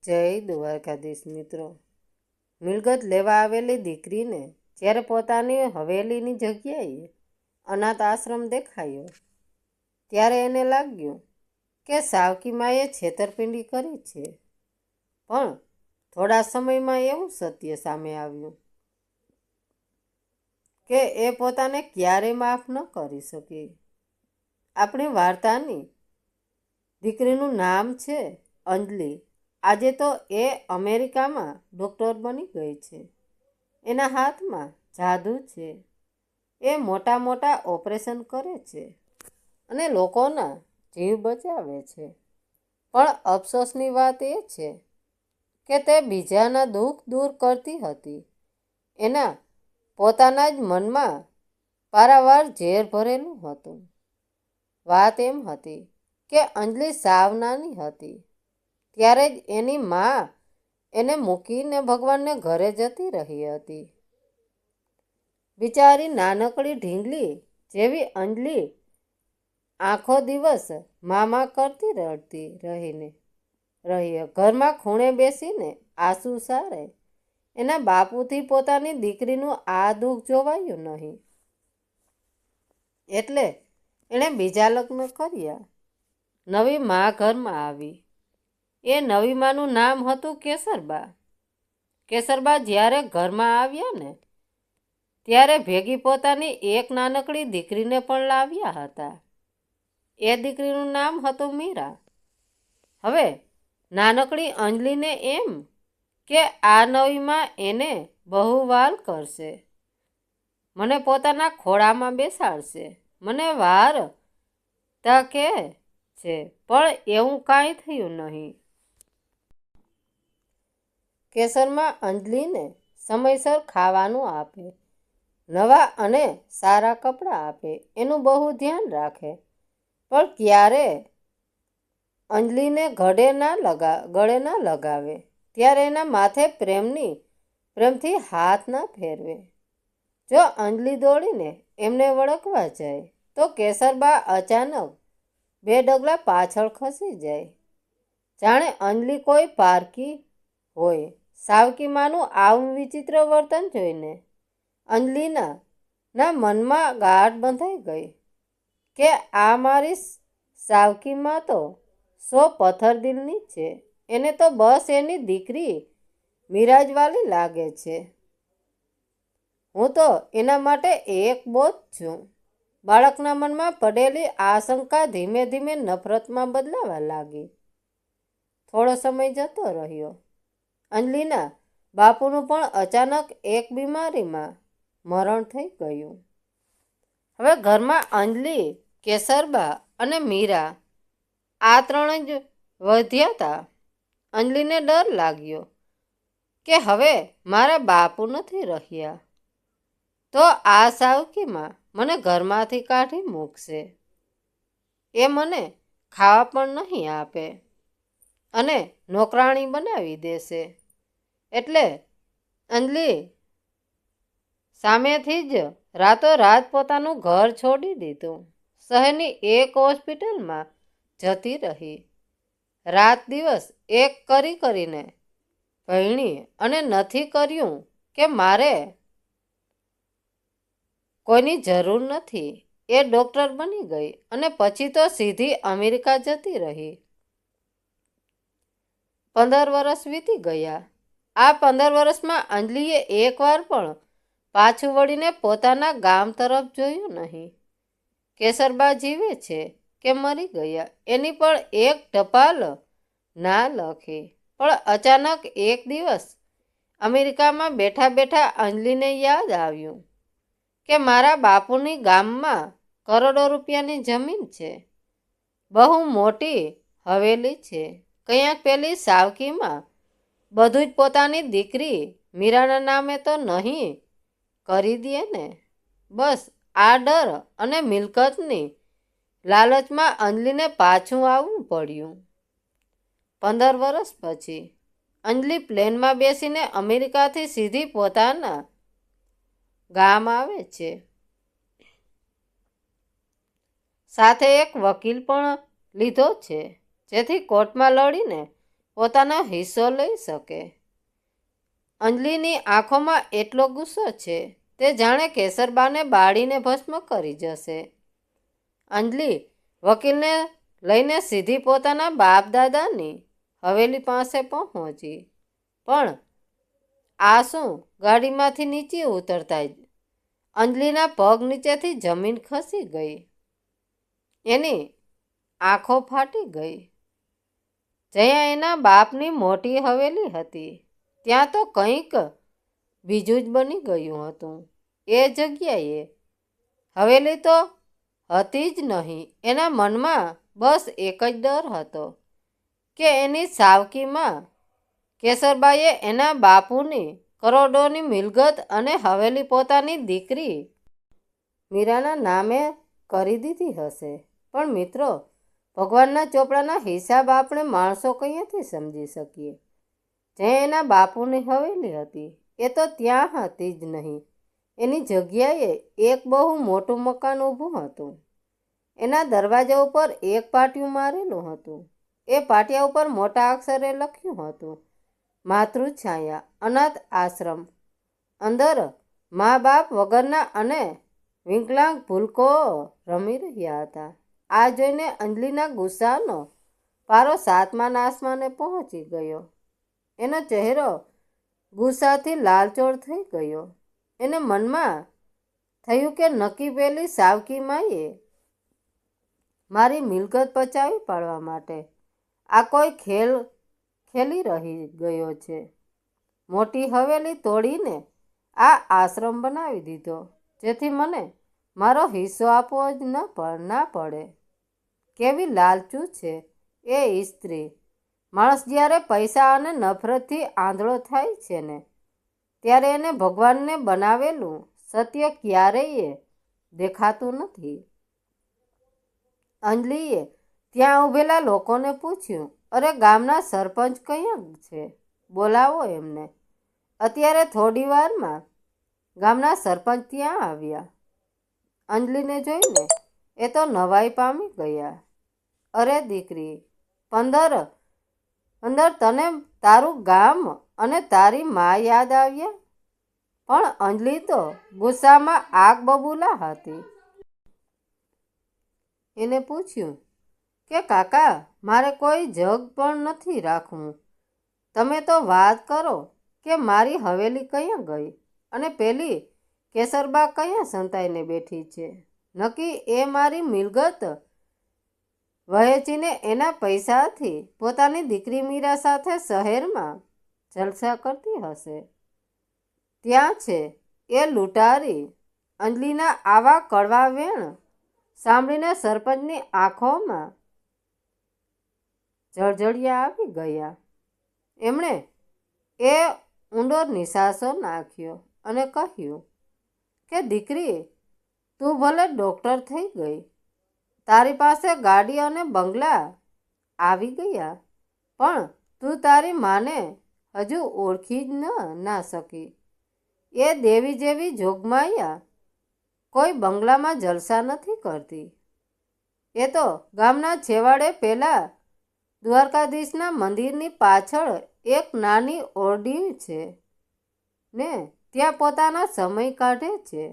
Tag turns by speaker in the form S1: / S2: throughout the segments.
S1: જય દ્વારકાધીશ મિત્રો. મિલકત લેવા આવેલી દીકરીને જ્યારે પોતાની હવેલીની જગ્યાએ અનાથ આશ્રમ દેખાયો ત્યારે એને લાગ્યું કે સાવકી માએ છેતરપિંડી કરી છે. પણ થોડા સમયમાં એવું સત્ય સામે આવ્યું કે એ પોતાને ક્યારેય માફ ન કરી શકી. આપણી વાર્તાની દીકરીનું નામ છે અંજલિ. આજે તો એ અમેરિકામાં ડૉક્ટર બની ગઈ છે. એના હાથમાં જાદુ છે. એ મોટા મોટા ઓપરેશન કરે છે અને લોકોના જીવ બચાવે છે. પણ અફસોસની વાત એ છે કે તે બીજાના દુઃખ દૂર કરતી હતી. એના પોતાના જ મનમાં પારાવાર ઝેર ભરેલું હતું. વાત એમ હતી કે અંજલિ સાવ નાની હતી ત્યારે જ એની મા એને મૂકીને ભગવાનને ઘરે જતી રહી હતી. બિચારી નાનકડી ઢીંગલી જેવી અંજલિ આખો દિવસ મામા કરતી રડતી રહી. ઘરમાં ખૂણે બેસીને આંસુ સારે. એના બાપુથી પોતાની દીકરીનું આ દુઃખ જોવાયું નહીં એટલે એણે બીજા લગ્ન કર્યા. નવી મા ઘરમાં આવી. એ નવી માનું નામ હતું કેસરબા. કેસરબા જ્યારે ઘરમાં આવ્યા ને ત્યારે ભેગી પોતાની એક નાનકડી દીકરીને પણ લાવ્યા હતા. એ દીકરીનું નામ હતું મીરા. હવે નાનકડી અંજલિને એમ કે આ નવીમાં એને બહુ વાલ કરશે, મને પોતાના ખોળામાં બેસાડશે, મને વાર તકે છે. પણ એવું કાંઈ થયું નહીં. કેસરમાં અંજલિને સમયસર ખાવાનું આપે, નવા અને સારા કપડાં આપે, એનું બહુ ધ્યાન રાખે. પણ ક્યારે અંજલિને ગળે ના લગાવે, ત્યારે એના માથે પ્રેમથી હાથ ના ફેરવે. જો અંજલિ દોડીને એમને વળગવા જાય તો કેસરબા અચાનક 2 ડગલા પાછળ ખસી જાય, જાણે અંજલિ કોઈ પારકી હોય. સાવકી માનું આવું વિચિત્ર વર્તન જોઈને અંજલિના મનમાં ગાંઠ બંધાઈ ગઈ કે આ મારી સાવકી માં તો 100 પથ્થર દિલની છે. એને તો બસ એની દીકરી મીરા જ વાલી લાગે છે. હું તો એના માટે એક બોજ છું. બાળકના મનમાં પડેલી આશંકા ધીમે ધીમે નફરતમાં બદલાવા લાગી. થોડો સમય જતો રહ્યો. અંજલિના બાપુનું પણ અચાનક એક બીમારીમાં મરણ થઈ ગયું. હવે ઘરમાં અંજલિ, કેસરબા અને મીરા આ 3 જ વધ્યા હતા. અંજલિને ડર લાગ્યો કે હવે મારા બાપુ નથી રહ્યા તો આ સાવકીમાં મને ઘરમાંથી કાઢી મૂકશે. એ મને ખાવા પણ નહીં આપે અને નોકરાણી બનાવી દેશે. એટલે અંજલિ સામેથી જ રાતોરાત પોતાનું ઘર છોડી દીધું. શહેરની એક હોસ્પિટલમાં જતી રહી. રાત દિવસ એક કરીને ભણી અને નથી કર્યું કે મારે કોઈની જરૂર નથી. એ ડૉક્ટર બની ગઈ અને પછી તો સીધી અમેરિકા જતી રહી. 15 વર્ષ વીતી ગયા. આ 15 વર્ષમાં અંજલિએ એકવાર પણ પાછું વળીને પોતાના ગામ તરફ જોયું નહીં. કેસરબા જીવે છે કે મરી ગયા એની પણ એક ટપાલ ના લખી. પણ અચાનક એક દિવસ અમેરિકામાં બેઠા બેઠા અંજલિને યાદ આવ્યું કે મારા બાપુની ગામમાં કરોડો રૂપિયાની જમીન છે, બહુ મોટી હવેલી છે. કંઈક પેલી સાવકીમાં બધું જ પોતાની દીકરી મીરાના નામે તો નહીં કરી દે ને. બસ આ ડર અને મિલકતની લાલચમાં અંજલિને પાછું આવવું પડ્યું. 15 વર્ષ પછી અંજલિ પ્લેનમાં બેસીને અમેરિકાથી સીધી પોતાના ગામ આવે છે. સાથે એક વકીલ પણ લીધો છે જેથી કોર્ટમાં લડીને પોતાનો હિસ્સો લઈ શકે. અંજલિની આંખોમાં એટલો ગુસ્સો છે તે જાણે કેસરબાને બાળીને ભસ્મ કરી જશે. અંજલિ વકીલને લઈને સીધી પોતાના બાપ દાદાની હવેલી પાસે પહોંચી. પણ આ શું, ગાડીમાંથી નીચે ઉતરતા જ અંજલિના પગ નીચેથી જમીન ખસી ગઈ. એની આંખો ફાટી ગઈ. જ્યાં એના બાપની મોટી હવેલી હતી ત્યાં તો કંઈક બીજું જ બની ગયું હતું. એ જગ્યાએ હવેલી તો હતી જ નહીં. એના મનમાં બસ એક જ ડર હતો કે એની સાવકીમાં કેસરબાએ એના બાપુની કરોડોની મિલકત અને હવેલી પોતાની દીકરી મીરાના નામે કરી દીધી હશે. પણ મિત્રો, ભગવાનના ચોપડાના હિસાબ આપણે માણસો કયાંથી સમજી શકીએ? જ્યાં એના બાપુની હવેલી હતી એ તો ત્યાં હતી જ નહીં. એની જગ્યાએ એક બહુ મોટું મકાન ઊભું હતું. એના દરવાજા ઉપર એક પાટિયું મારેલું હતું. એ પાટિયા ઉપર મોટા અક્ષરે લખ્યું હતું, માતૃછાયા અનાથ આશ્રમ. અંદર મા બાપ વગરના અને વિકલાંગ ભૂલકો રમી રહ્યા હતા. આ જોઈને અંજલિના ગુસ્સાનો પારો સાતમા આસમાને પહોંચી ગયો. એનો ચહેરો ગુસ્સાથી લાલચોળ થઈ ગયો. એને મનમાં થયું કે નક્કી પેલી સાવકી માએ મારી મિલકત પચાવી પાડવા માટે આ કોઈ ખેલ ખેલી રહી ગયો છે. મોટી હવેલી તોડીને આ આશ્રમ બનાવી દીધો જેથી મને મારો હિસ્સો આપવો જ ના પડે. કેવી લાલચુ છે એ સ્ત્રી! માણસ જ્યારે પૈસા અને નફરતથી આંધળો થાય છે ને ત્યારે એને ભગવાનને બનાવેલું સત્ય ક્યારેય દેખાતું નથી. અંજલિએ ત્યાં ઊભેલા લોકોને પૂછ્યું, અરે, ગામના સરપંચ ક્યાં છે? બોલાવો એમને. અત્યારે થોડી વારમાં ગામના સરપંચ ત્યાં આવ્યા. અંજલિને જોઈને એ તો નવાઈ પામી ગયા. અરે દીકરી, પંદર તને તારું ગામ અને તારી મા યાદ આવ્યા? પણ અંજલિ તો ગુસ્સામાં આગ બબૂલા હતી. એને પૂછ્યું કે કાકા, મારે કોઈ જગ પણ નથી રાખવું. તમે તો વાત કરો કે મારી હવેલી ક્યાં ગઈ અને પેલી કેસરબા ક્યાં સંતાઈને બેઠી છે. નક્કી એ મારી મિલકત વહેંચીને એના પૈસાથી પોતાની દીકરી મીરા સાથે શહેરમાં જલસા કરતી હશે. ત્યાં છે એ લૂંટારી. અંજલિના આવા કડવા વેણ સાંભળીને સરપંચની આંખોમાં જળજળિયા આવી ગયા. એમણે એ ઊંડો નિસાસો નાખ્યો અને કહ્યું કે દીકરી, તું ભલે ડૉક્ટર થઈ ગઈ, તારી પાસે ગાડી અને બંગલા આવી ગયા, પણ તું તારી માને હજુ ઓળખી જ ના શકી. એ દેવી જેવી જોગમાયા કોઈ બંગલામાં જલસા નથી કરતી. એ તો ગામના છેવાડે પેલા દ્વારકાધીશના મંદિરની પાછળ એક નાની ઓરડી છે ને ત્યાં પોતાનો સમય કાઢે છે.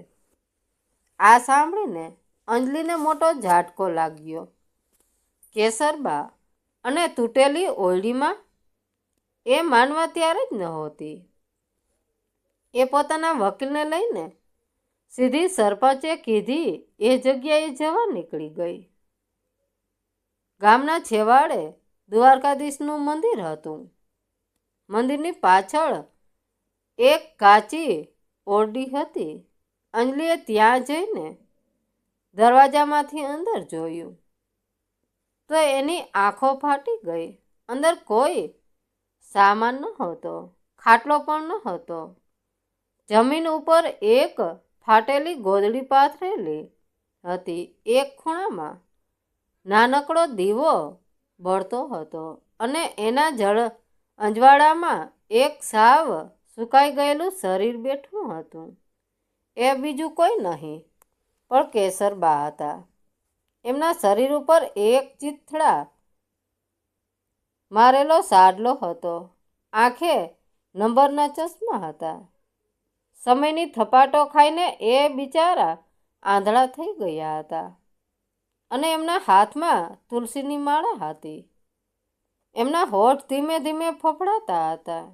S1: આ સાંભળીને અંજલિને મોટો ઝાટકો લાગ્યો. કેસરબા અને તૂટેલી ઓરડીમાં એ માનવા ત્યારે જ નહોતી. એ પોતાના વકીલને લઈને સીધી સરપંચે કીધી એ જગ્યાએ જવા નીકળી ગઈ. ગામના છેવાડે દ્વારકાધીશનું મંદિર હતું. મંદિરની પાછળ એક કાચી ઓરડી હતી. અંજલિએ ત્યાં જઈને દરવાજામાંથી અંદર જોયું તો એની આંખો ફાટી ગઈ. અંદર કોઈ સામાન નહોતો, ખાટલો પણ નહોતો. જમીન ઉપર એક ફાટેલી ગોદડી પાથરેલી હતી. એક ખૂણામાં નાનકડો દીવો બળતો હતો અને એના અજવાળામાં એક સાવ સુકાઈ ગયેલું શરીર બેઠું હતું. એ બીજું કોઈ નહીં પણ કેસરબા હતા. એમના શરીર ઉપર એક ચીથડા મારેલો સાડલો હતો. આંખે નંબરના ચશ્મા હતા. સમયની થપાટો ખાઈને એ બિચારા આંધળા થઈ ગયા હતા અને એમના હાથમાં તુલસીની માળા હતી. એમના હોઠ ધીમે ધીમે ફફડાતા હતા.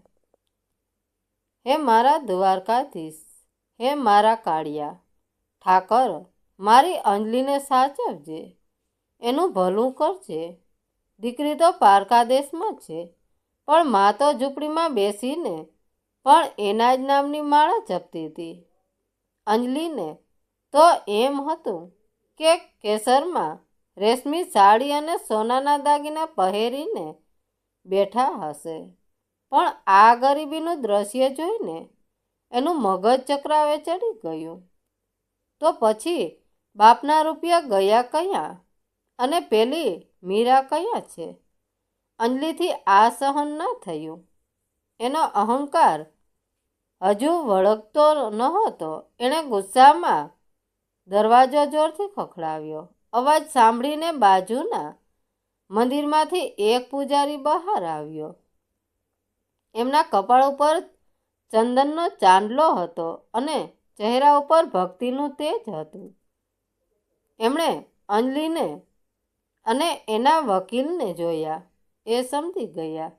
S1: હે મારા દ્વારકાધીશ, હે મારા કાળિયા ઠાકર, મારી અંજલીને સાચવજે, એનું ભલું કરજે. દીકરી તો પારકા દેશમાં છે, પણ મા તો ઝૂંપડીમાં બેસીને પણ એના જ નામની માળા જપતી હતી. અંજલીને તો એમ હતું કે કેસરમાં રેશમી સાડી અને સોનાના દાગીના પહેરીને બેઠા હશે, પણ આ ગરીબીનું દ્રશ્ય જોઈને એનું મગજ ચકરાવે ચડી ગયું. તો પછી બાપના રૂપિયા ગયા કયા અને પેલી મીરા કયા છે? અંજલીથી આ સહન ન થયું. એનો અહંકાર હજુ વળગતો નહોતો. એણે ગુસ્સામાં દરવાજો જોરથી ખખડાવ્યો. અવાજ સાંભળીને બાજુના મંદિરમાંથી એક પૂજારી બહાર આવ્યો. એમના કપાળ ઉપર ચંદનનો ચાંદલો હતો અને ચહેરા ઉપર ભક્તિનું તેજ હતું. એમણે અંજલીને અને એના વકીલને જોયા. એ સમજી ગયા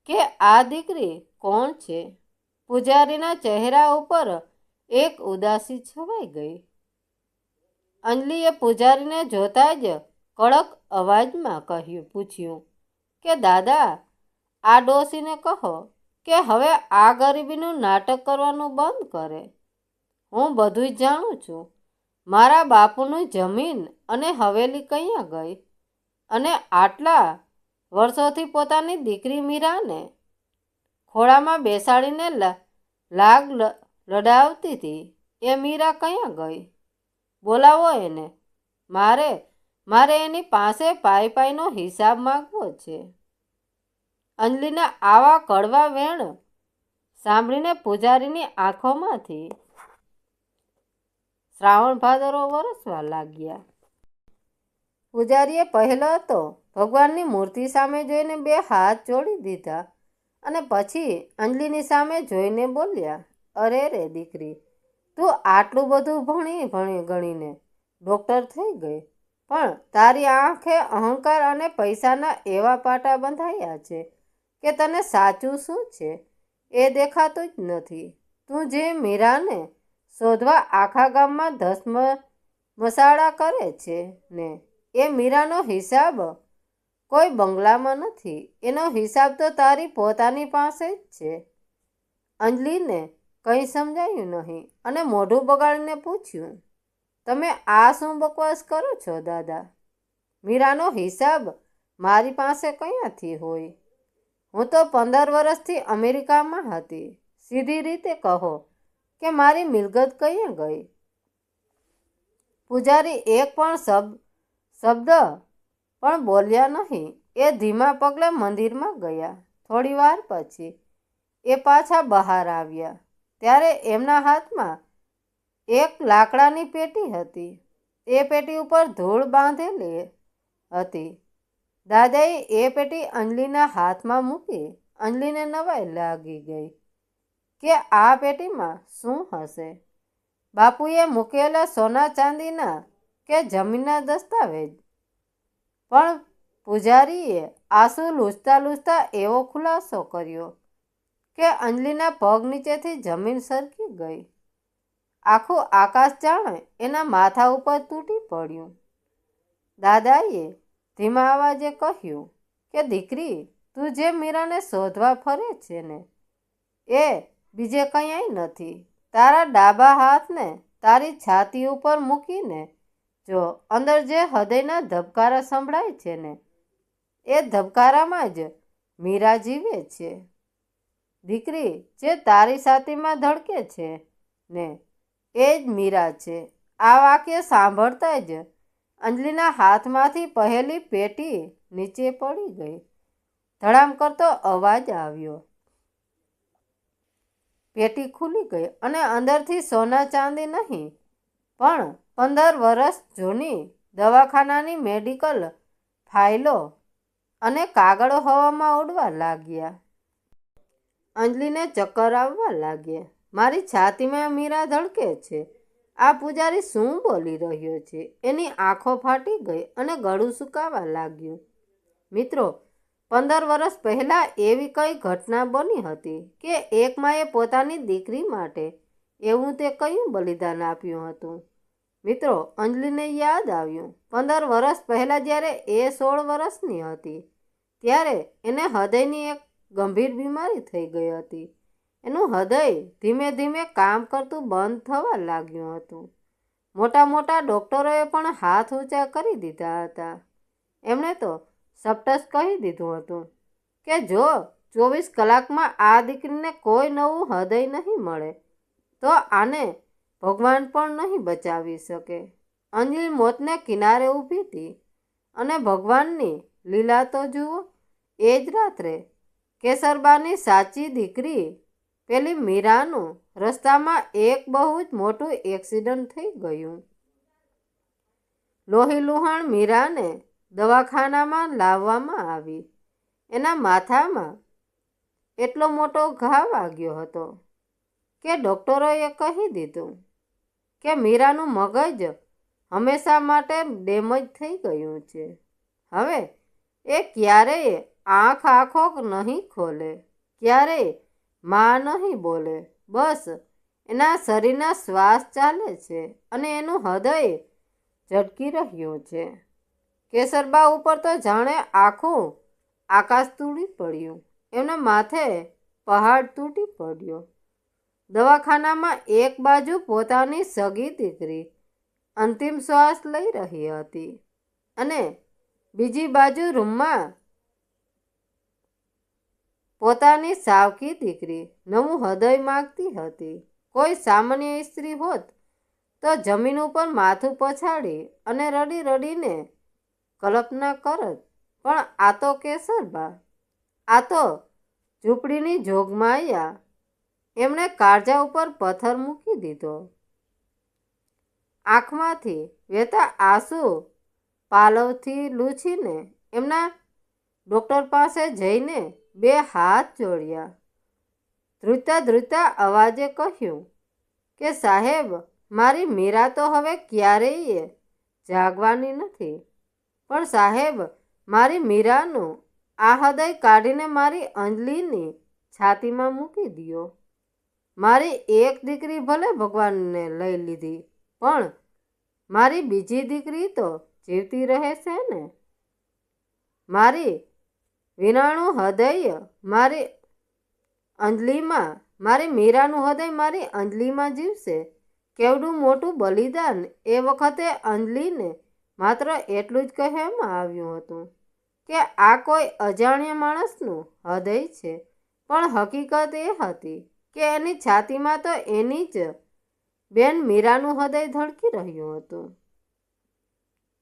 S1: કે આ દીકરી કોણ છે. પૂજારીના ચહેરા ઉપર એક ઉદાસી છવાઈ ગઈ. અંજલીએ પૂજારીને જોતા જ કડક અવાજમાં પૂછ્યું કે દાદા, આ ડોશીને કહો કે હવે આ ગરીબીનું નાટક કરવાનું બંધ કરે. હું બધું જ જાણું છું. મારા બાપુની જમીન અને હવેલી કયાં ગઈ? અને આટલા વર્ષોથી પોતાની દીકરી મીરાને ખોળામાં બેસાડીને લાગ લડાવતી હતી, એ મીરા કયાં ગઈ? બોલાવો એને. મારે એની પાસે પાઈનો હિસાબ માંગવો છે. અંજલીના આવા કડવા વેણ સાંભળીને પૂજારીની આંખોમાંથી શ્રાવણ ભાદરો વરસવા લાગ્યા. પૂજારીએ પહેલો તો ભગવાનની મૂર્તિ સામે જોઈને બે હાથ જોડી દીધા અને પછી અંજલીની સામે જોઈને બોલ્યા, અરે રે દીકરી, તું આટલું બધું ભણી ગણીને ડૉક્ટર થઈ ગઈ, પણ તારી આંખે અહંકાર અને પૈસાના એવા પાટા બંધાયા છે કે તને સાચું શું છે એ દેખાતું જ નથી. તું જે મીરાને શોધવા આખા ગામમાં ધસમસાડા કરે છે ને, એ મીરાનો હિસાબ કોઈ બંગલામાં નથી. એનો હિસાબ તો તારી પોતાની પાસે જ છે. અંજલીને કંઈ સમજાયું નહીં અને મોઢું બગાડીને પૂછ્યું, તમે આ શું બકવાસ કરો છો દાદા? મીરાનો હિસાબ મારી પાસે ક્યાંથી હોય? હું તો 15 વર્ષથી અમેરિકામાં હતી. સીધી રીતે કહો કે મારી મિલકત ક્યાં ગઈ? પૂજારી એક પણ શબ્દ પણ બોલ્યા નહીં. એ ધીમા પગલે મંદિરમાં ગયા. થોડી વાર પછી એ પાછા બહાર આવ્યા. ત્યારે એમના હાથમાં એક લાકડાની પેટી હતી. એ પેટી ઉપર ધૂળ બાંધેલી હતી. દાદાએ એ પેટી અંજલીના હાથમાં મૂકી. અંજલીને નવાઈ લાગી ગઈ કે આ પેટીમાં શું હશે. બાપુએ મૂકેલા સોના ચાંદીના કે જમીનના દસ્તાવેજ? પણ પૂજારીએ આંસુ લૂછતા એવો ખુલાસો કર્યો કે અંજલીના પગ નીચેથી જમીન સરકી ગઈ. આખું આકાશ જાણે એના માથા ઉપર તૂટી પડ્યું. દાદાએ ધીમા અવાજે કહ્યું કે દીકરી, તું જે મીરાને શોધવા ફરે છે ને, એ બીજે ક્યાંય નથી. તારા ડાબા હાથને તારી છાતી ઉપર મૂકીને જો અંદર જે હૃદયના ધબકારા સંભળાય છે ને, એ ધબકારામાં જ મીરા જીવે છે. દીકરી, જે તારી છાતીમાં ધડકે છે ને, એ જ મીરા છે. આ વાક્ય સાંભળતા જ અંજલીના હાથમાંથી પહેલી પેટી નીચે પડી ગઈ. ધડામ કરતો અવાજ આવ્યો. પેટી ખુલી ગઈ અને અંદરથી સોના ચાંદી નહીં, પણ 15 વર્ષ જૂની દવાખાનાની મેડિકલ ફાઇલો અને કાગળો હવામાં ઉડવા લાગ્યા. અંજલિને ચક્કર આવવા લાગ્યા. મારી છાતીમાં મીરા ધડકે છે. આ પૂજારી શું બોલી રહ્યો છે? એની આંખો ફાટી ગઈ અને ગળું સુકાવા લાગ્યું. મિત્રો, 15 વર્ષ પહેલાં એવી કઈ ઘટના બની હતી કે એક માએ પોતાની દીકરી માટે એવું તે કયું બલિદાન આપ્યું હતું? મિત્રો, અંજલિને યાદ આવ્યું 15 વર્ષ પહેલાં જ્યારે એ 16 વર્ષની હતી ત્યારે એને હૃદયની એક ગંભીર બીમારી થઈ ગઈ હતી. એનું હૃદય ધીમે ધીમે કામ કરતું બંધ થવા લાગ્યું હતું. મોટા મોટા ડૉક્ટરોએ પણ હાથ ઊંચા કરી દીધા હતા. એમણે તો સપટસ કહી દીધું હતું કે જો 24 કલાકમાં આ દીકરીને કોઈ નવું હૃદય નહીં મળે તો આને ભગવાન પણ નહીં બચાવી શકે. અંજલિ મોતને કિનારે ઊભી હતી અને ભગવાનની લીલા તો જુઓ. એ જ રાત્રે કેસરબાની સાચી દીકરી પેલી મીરાનું રસ્તામાં એક બહુ જ મોટું એક્સિડન્ટ થઈ ગયું. લોહીલુહાણ મીરાને દવાખાનામાં લાવવામાં આવી. એના માથામાં એટલો મોટો ઘા વાગ્યો હતો કે ડૉક્ટરોએ કહી દીધું કે મીરાનું મગજ હંમેશા માટે ડેમેજ થઈ ગયું છે. હવે એ ક્યારેય આંખો નહીં ખોલે, ક્યારેય માં નહીં બોલે. બસ એના શરીરના શ્વાસ ચાલે છે અને એનું હૃદય ઝટકી રહ્યું છે. કેસરબા ઉપર તો જાણે આખું આકાશ તૂટી પડ્યું. એમના માથે પહાડ તૂટી પડ્યો. દવાખાનામાં એક બાજુ પોતાની સગી દીકરી અંતિમ શ્વાસ લઈ રહી હતી અને બીજી બાજુ રૂમમાં પોતાની સાવકી દીકરી નવું હૃદય માગતી હતી. કોઈ સામાન્ય સ્ત્રી હોત તો જમીન ઉપર માથું પછાડી અને રડી રડીને કલ્પના કરત, પણ આ તો કેસરબા, આ તો ઝૂંપડીની જોગમાયા. એમણે કાળજા ઉપર પથ્થર મૂકી દીધો. આંખમાંથી વહેતા આંસુ પાલવથી લૂછીને એમના ડૉક્ટર પાસે જઈને 2 હાથ જોડ્યા. ધ્રુજતા ધ્રુજતા અવાજે કહ્યું કે સાહેબ, મારી મીરા તો હવે ક્યારેય જાગવાની નથી, પણ સાહેબ, મારી મીરાનું આ હૃદય કાઢીને મારી અંજલિની છાતીમાં મૂકી દ્યો. મારી એક દીકરી ભલે ભગવાનને લઈ લીધી, પણ મારી બીજી દીકરી તો જીવતી રહેશે ને. મારી વિનાણું હૃદય મારી અંજલિમાં, મારી મીરાનું હૃદય મારી અંજલિમાં જીવશે. કેવડું મોટું બલિદાન! એ વખતે અંજલિને માત્ર એટલું જ કહેવામાં આવ્યું હતું કે આ કોઈ અજાણ્યા માણસનું હૃદય છે, પણ હકીકત એ હતી કે એની છાતીમાં તો એની જ બેન મીરાનું હૃદય ધડકી રહ્યું હતું.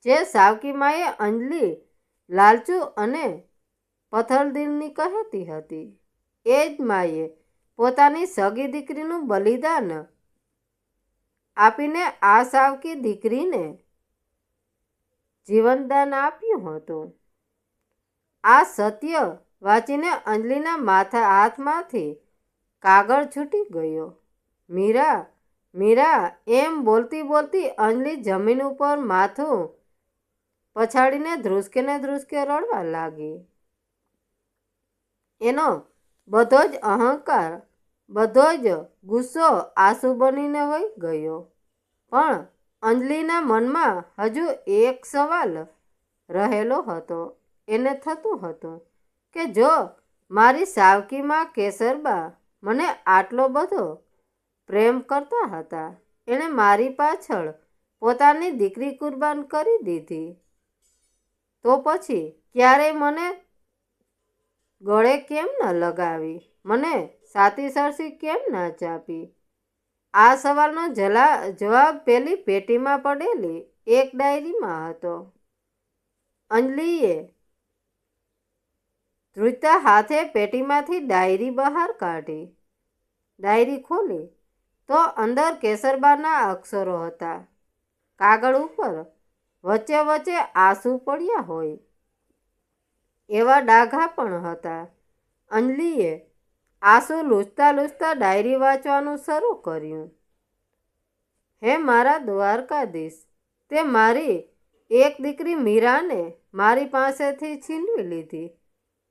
S1: જે સાવકી માએ અંજલિ લાલચુ અને પથ્થરદિલની કહેતી હતી, એ જ માએ પોતાની સગી દીકરીનું બલિદાન આપીને આ સાવકી દીકરીને જીવનદાન આપ્યું હતું. આ સત્ય વાંચીને અંજલિના હાથમાંથી કાગળ છૂટી ગયો. મીરા, મીરા એમ બોલતી બોલતી અંજલિ જમીન ઉપર માથું પછાડીને ધ્રુસકે ને ધ્રુસકે રડવા લાગી. એનો બધો જ અહંકાર, બધો જ ગુસ્સો આંસુ બનીને વહી ગયો. પણ અંજલિના મનમાં હજુ એક સવાલ રહેલો હતો. એને થતું હતું કે જો મારી સાવકી માં કેસરબા મને આટલો બધો પ્રેમ કરતા હતા, એણે મારી પાછળ પોતાની દીકરી કુરબાન કરી દીધી, તો પછી ક્યારેય મને ગળે કેમ ન લગાવી, મને સાતી સરસી કેમ ના ચાપી? આ સવાલનો જવાબ પેલી પેટીમાં પડેલી એક ડાયરીમાં હતો. અંજલિએ ધ્રુજતા હાથે પેટીમાંથી ડાયરી બહાર કાઢી. ડાયરી ખોલી તો અંદર કેસરબાના અક્ષરો હતા. કાગળ ઉપર વચ્ચે વચ્ચે આંસુ પડ્યા હોય એવા ડાઘા પણ હતા. અંજલિએ આંસુ લૂછતા લૂછતા ડાયરી વાંચવાનું શરૂ કર્યું. હે મારા દ્વારકાધીશ, તે મારી એક દીકરી મીરાને મારી પાસેથી છીનવી લીધી,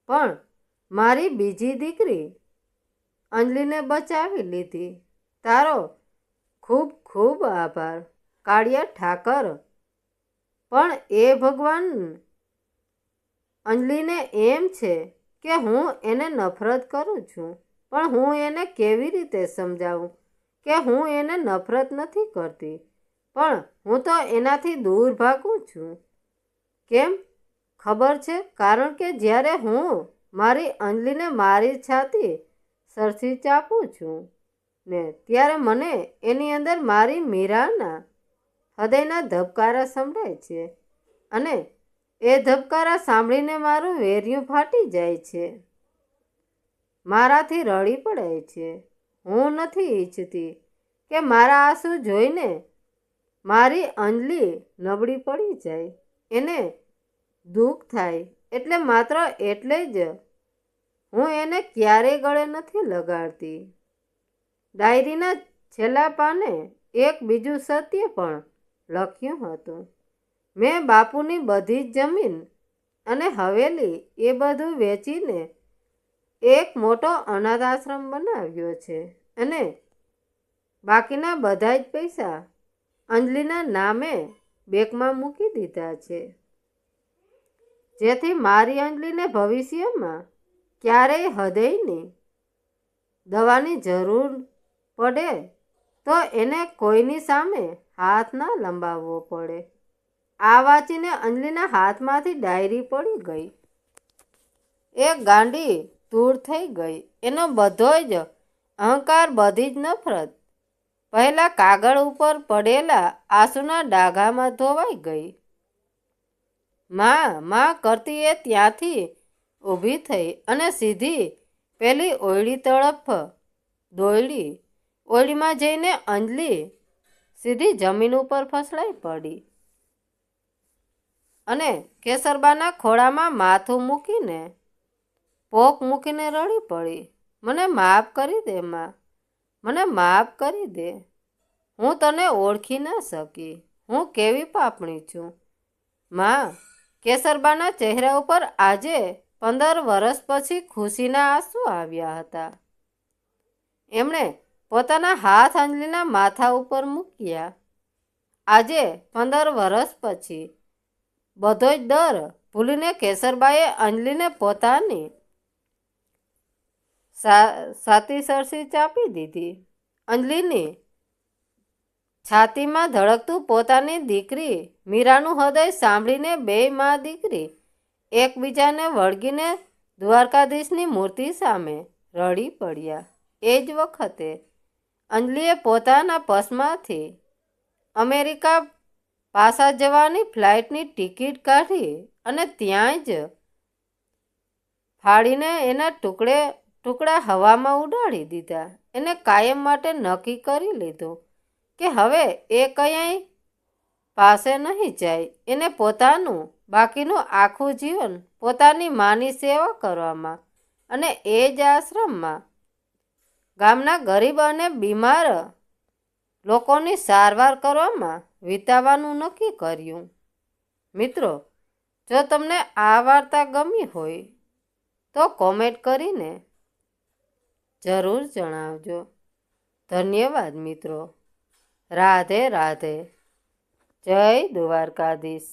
S1: પણ મારી બીજી દીકરી અંજલિને બચાવી લીધી. તારો ખૂબ ખૂબ આભાર કાળિયા ઠાકર. પણ એ ભગવાન, અંજલિને એમ છે કે હું એને નફરત કરું છું, પણ હું એને કેવી રીતે સમજાવું કે હું એને નફરત નથી કરતી, પણ હું તો એનાથી દૂર ભાગું છું. કેમ ખબર છે? કારણ કે જ્યારે હું મારી અંજલિને મારી છાતી સરસી ચાપું છું ને, ત્યારે મને એની અંદર મારી મીરાના હૃદયના ધબકારા સંભળાય છે, અને એ ધબકારા સાંભળીને મારું વેરિયું ફાટી જાય છે, મારાથી રડી પડે છે. હું નથી ઈચ્છતી કે મારા આંસુ જોઈને મારી અંજલિ નબળી પડી જાય. એને દુઃખ થાય એટલે માત્ર એટલે જ હું એને ક્યારેય ગળે નથી લગાડતી. ડાયરીના છેલ્લા પાને એક બીજું સત્ય પણ લખ્યું હતું. મેં બાપુની બધી જ જમીન અને હવેલી એ બધું વેચીને એક મોટો અનાથ આશ્રમ બનાવ્યો છે, અને બાકીના બધા જ પૈસા અંજલિના નામે બેંકમાં મૂકી દીધા છે, જેથી મારી અંજલિને ભવિષ્યમાં ક્યારેય હૃદયની દવાની જરૂર પડે તો એને કોઈની સામે હાથ ના લંબાવવો પડે. આ વાંચીને અંજલિના હાથમાંથી ડાયરી પડી ગઈ. એ ગાંડી તૂર થઈ ગઈ. એનો બધો જ અહંકાર, બધી જ નફરત પહેલા કાગળ ઉપર પડેલા આંસુના ડાઘામાં ધોવાઈ ગઈ. માં કરતી એ ત્યાંથી ઊભી થઈ અને સીધી પેલી ઓયડી તરફ દોડી. ઓયડીમાં જઈને અંજલિ સીધી જમીન ઉપર ફસલાઈ પડી અને કેસરબાના ખોળામાં માથું મૂકીને પોક મૂકીને રડી પડી. મને માફ કરી દે માં, મને માફ કરી દે. હું તને ઓળખી ના શકી. હું કેવી પાપણી છું માં. કેસરબાના ચહેરા ઉપર આજે 15 વર્ષ પછી ખુશીના આંસુ આવ્યા હતા. એમણે પોતાના હાથ અંજલિના માથા ઉપર મૂક્યા. આજે 15 વર્ષ પછી બધો જ ડર ભૂલીને કેસરબાએ અંજલિને પોતાની છાતી સરસી ચાપી દીધી. અંજલિની છાતીમાં ધડકતું પોતાની દીકરી મીરાનું હૃદય સાંભળીને બેય મા દીકરી એકબીજાને વળગીને દ્વારકાધીશની મૂર્તિ સામે રડી પડ્યા. એ જ વખતે અંજલિએ પોતાના પર્સમાંથી અમેરિકા પાછા જવાની ફ્લાઇટની ટિકિટ કાઢી અને ત્યાં જ ફાડીને એના ટુકડા હવામાં ઉડાડી દીધા. એને કાયમ માટે નક્કી કરી લીધું કે હવે એ ક્યાંય પાસે નહીં જાય. એને પોતાનું બાકીનું આખું જીવન પોતાની માની સેવા કરવામાં અને એ જ આશ્રમમાં ગામના ગરીબ અને બીમાર લોકોની સારવાર કરવામાં વિતાવવાનું નક્કી કર્યું. મિત્રો, જો તમને આ વાર્તા ગમી હોય તો કોમેન્ટ કરીને જરૂર જણાવજો. ધન્યવાદ મિત્રો. રાધે રાધે. જય દ્વારકાધીશ.